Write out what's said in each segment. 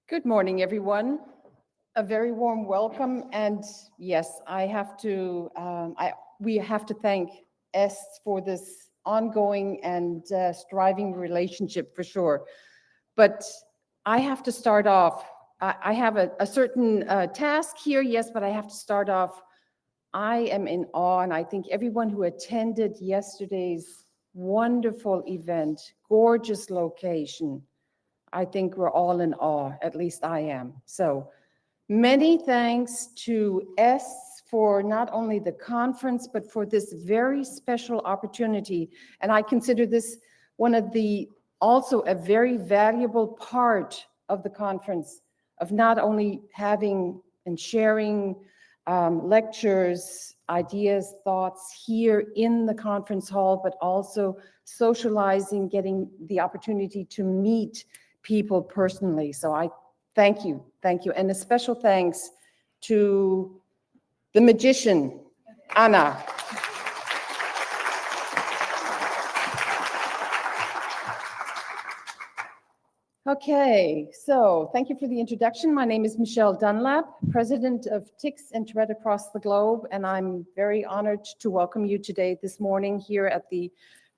Good morning, everyone. A very warm welcome, and yes, we have to thank S for this ongoing and striving relationship for sure. But I have to start off. I have a certain task here, yes, but I have to start off. I am in awe, and I think everyone who attended yesterday's wonderful event, gorgeous location, I think we're all in awe, at least I am. So many thanks to S for not only the conference, but for this very special opportunity. And I consider this one of also a very valuable part of the conference, of not only having and sharing lectures, ideas, thoughts here in the conference hall, but also socializing, getting the opportunity to meet people personally. So I thank you. And a special thanks to the magician, Anna. Okay, so thank you for the introduction. My name is Michele Dunlap, president of Tics and Tourette across the globe, and I'm very honored to welcome you today, this morning, here at the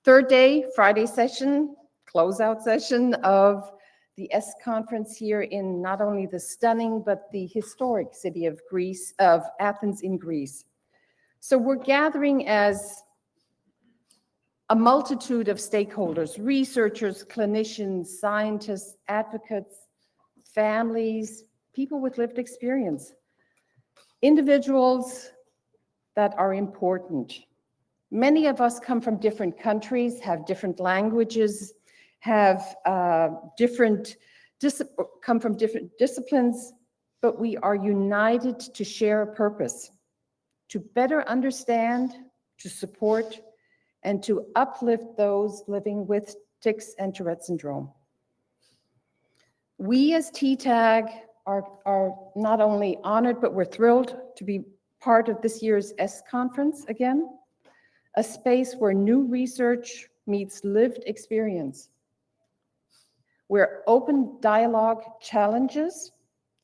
third day, Friday session, closeout session of the S conference here in not only the stunning, but the historic city of Athens in Greece. So we're gathering as a multitude of stakeholders, researchers, clinicians, scientists, advocates, families, people with lived experience, individuals that are important. Many of us come from different countries, have different languages, have come from different disciplines, but we are united to share a purpose, to better understand, to support, and to uplift those living with tics and Tourette syndrome. We as TTAG are not only honored, but we're thrilled to be part of this year's S conference again, a space where new research meets lived experience, where open dialogue challenges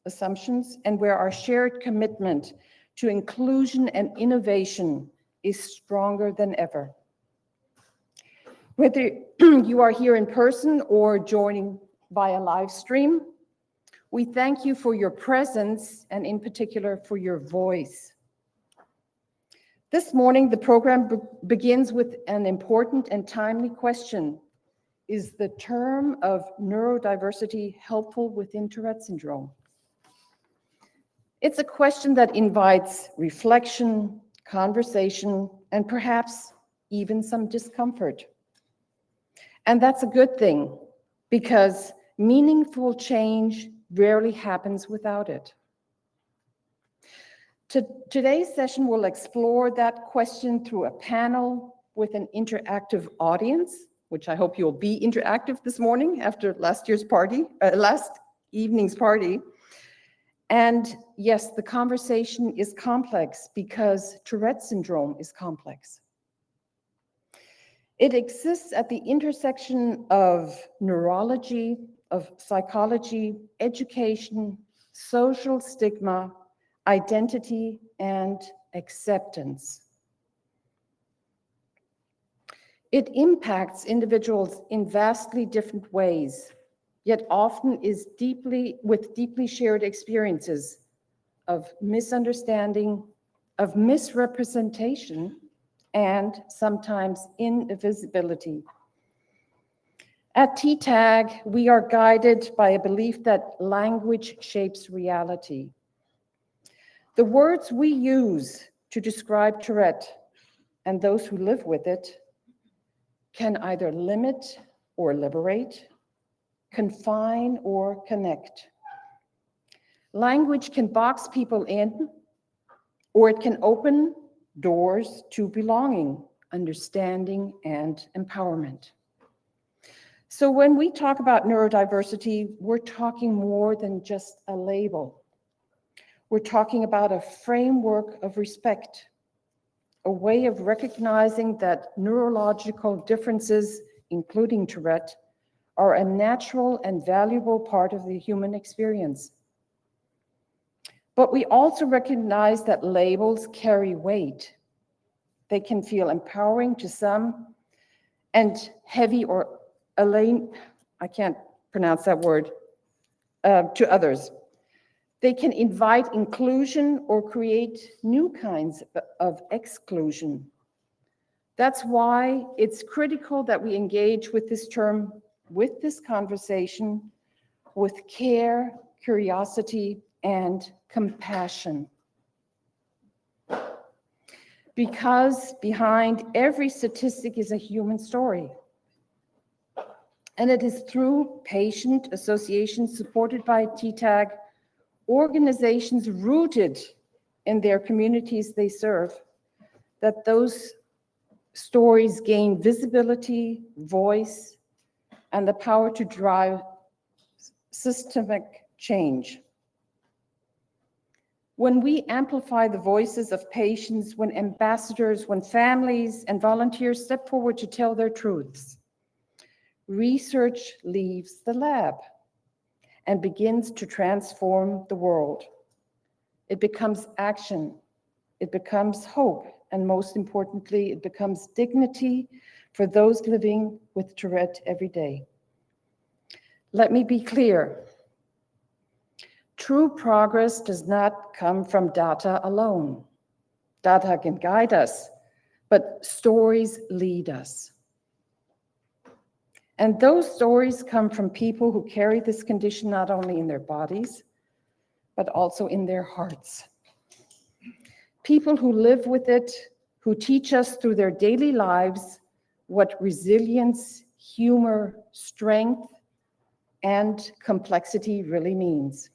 assumptions, and where our shared commitment to inclusion and innovation is stronger than ever. Whether you are here in person or joining via live stream, we thank you for your presence and in particular for your voice. This morning, the program begins with an important and timely question. Is the term of neurodiversity helpful within Tourette syndrome? It's a question that invites reflection, conversation, and perhaps even some discomfort. And that's a good thing, because meaningful change rarely happens without it. Today's session will explore that question through a panel with an interactive audience, which I hope you'll be interactive this morning after last evening's party. And yes, the conversation is complex because Tourette syndrome is complex. It exists at the intersection of neurology, of psychology, education, social stigma, identity, and acceptance. It impacts individuals in vastly different ways, yet often is with deeply shared experiences of misunderstanding, of misrepresentation, and sometimes invisibility. At TTAG, we are guided by a belief that language shapes reality. The words we use to describe Tourette and those who live with it can either limit or liberate, confine or connect. Language can box people in, or it can open doors to belonging, understanding, and empowerment. So when we talk about neurodiversity, we're talking more than just a label. We're talking about a framework of respect, a way of recognizing that neurological differences, including Tourette, are a natural and valuable part of the human experience. But we also recognize that labels carry weight. They can feel empowering to some and heavy or I can't pronounce that word, to others. They can invite inclusion or create new kinds of exclusion. That's why it's critical that we engage with this term, with this conversation, with care, curiosity, and compassion. Because behind every statistic is a human story. And it is through patient associations supported by TTAG, organizations rooted in their communities they serve, that those stories gain visibility, voice, and the power to drive systemic change. When we amplify the voices of patients, when ambassadors, when families and volunteers step forward to tell their truths, research leaves the lab and begins to transform the world. It becomes action, it becomes hope, and most importantly, it becomes dignity for those living with Tourette every day. Let me be clear. True progress does not come from data alone. Data can guide us, but stories lead us. And those stories come from people who carry this condition not only in their bodies, but also in their hearts. People who live with it, who teach us through their daily lives what resilience, humor, strength, and complexity really means.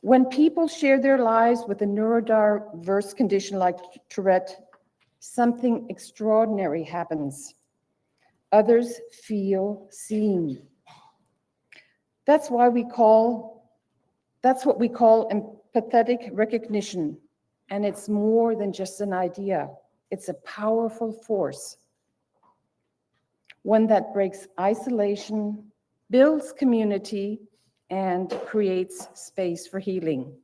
When people share their lives with a neurodiverse condition like Tourette, something extraordinary happens. Others feel seen. That's what we call empathetic recognition. And it's more than just an idea. It's a powerful force. One that breaks isolation, builds community, and creates space for healing.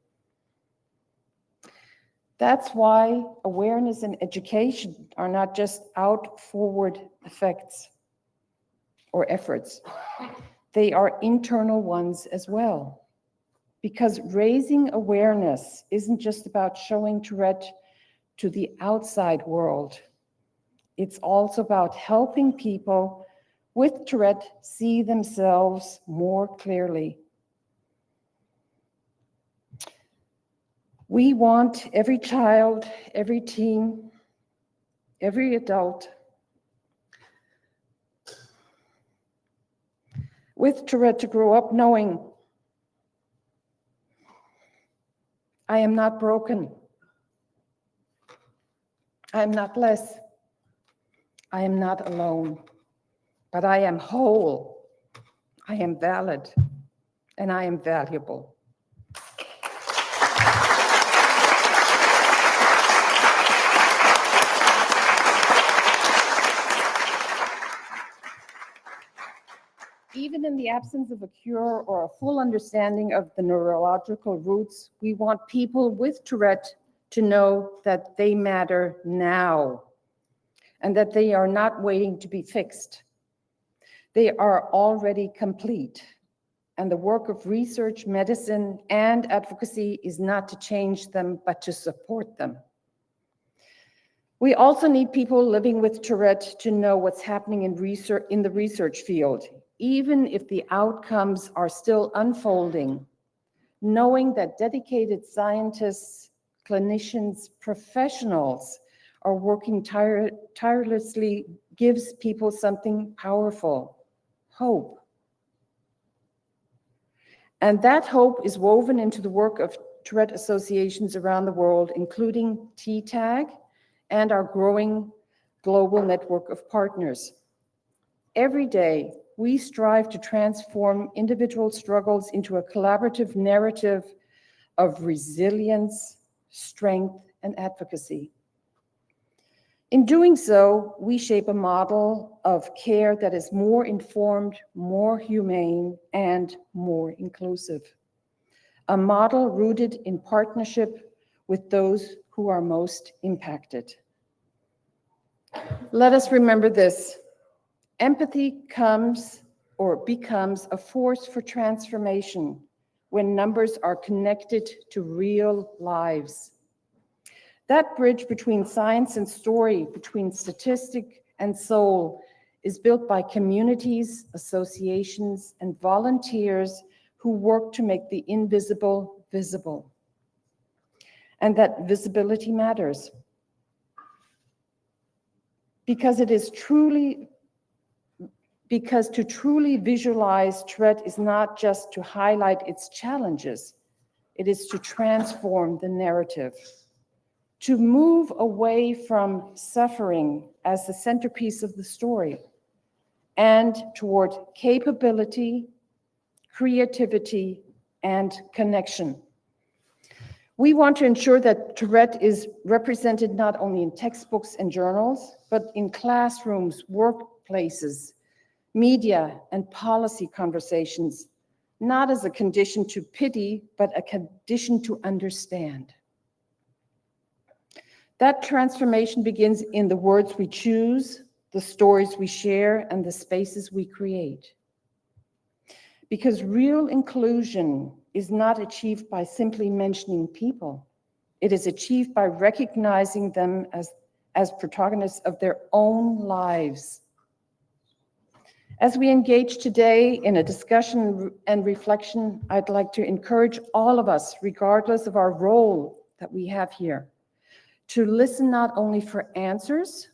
That's why awareness and education are not just outward effects or efforts. They are internal ones as well. Because raising awareness isn't just about showing Tourette to the outside world. It's also about helping people with Tourette see themselves more clearly. We want every child, every teen, every adult with Tourette to grow up knowing I am not broken. I am not less. I am not alone, but I am whole. I am valid, and I am valuable. Even in the absence of a cure or a full understanding of the neurological roots, we want people with Tourette to know that they matter now and that they are not waiting to be fixed. They are already complete. And the work of research, medicine, and advocacy is not to change them, but to support them. We also need people living with Tourette to know what's happening in the research field, even if the outcomes are still unfolding. Knowing that dedicated scientists, clinicians, professionals are working tirelessly gives people something powerful, hope. And that hope is woven into the work of Tourette associations around the world, including TTAG and our growing global network of partners. Every day, we strive to transform individual struggles into a collaborative narrative of resilience, strength, and advocacy. In doing so, we shape a model of care that is more informed, more humane, and more inclusive. A model rooted in partnership with those who are most impacted. Let us remember this. Empathy comes or becomes a force for transformation when numbers are connected to real lives. That bridge between science and story, between statistic and soul, is built by communities, associations, and volunteers who work to make the invisible visible. And that visibility matters. Because to truly visualize Tourette is not just to highlight its challenges, it is to transform the narrative. To move away from suffering as the centerpiece of the story and toward capability, creativity, and connection. We want to ensure that Tourette is represented not only in textbooks and journals, but in classrooms, workplaces, media, and policy conversations, not as a condition to pity, but a condition to understand. That transformation begins in the words we choose, the stories we share, and the spaces we create. Because real inclusion is not achieved by simply mentioning people. It is achieved by recognizing them as protagonists of their own lives. As we engage today in a discussion and reflection, I'd like to encourage all of us, regardless of our role that we have here, to listen not only for answers,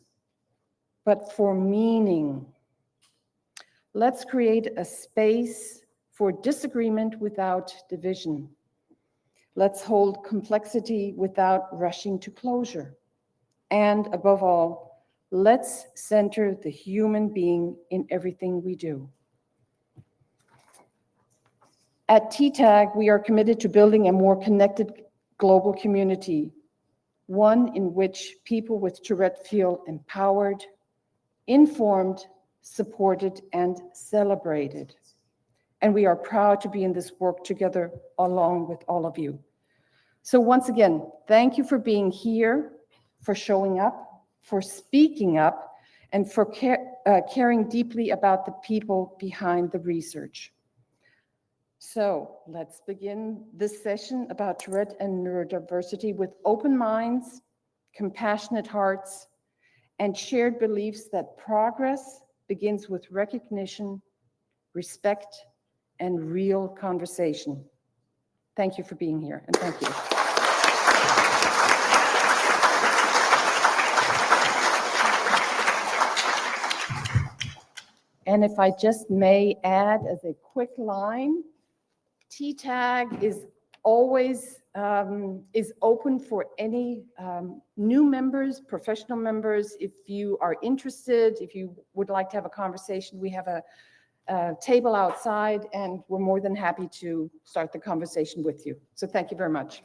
but for meaning. Let's create a space for disagreement without division. Let's hold complexity without rushing to closure. And above all, let's center the human being in everything we do. At TTAG, we are committed to building a more connected global community, one in which people with Tourette feel empowered, informed, supported, and celebrated. And we are proud to be in this work together along with all of you. So once again, thank you for being here, for showing up, for speaking up, and for caring deeply about the people behind the research. So let's begin this session about Tourette and neurodiversity with open minds, compassionate hearts, and shared beliefs that progress begins with recognition, respect, and real conversation. Thank you for being here, and thank you. And if I just may add as a quick line, TTAG is always open for any new members, professional members. If you are interested, if you would like to have a conversation, we have a table outside, and we're more than happy to start the conversation with you. So thank you very much.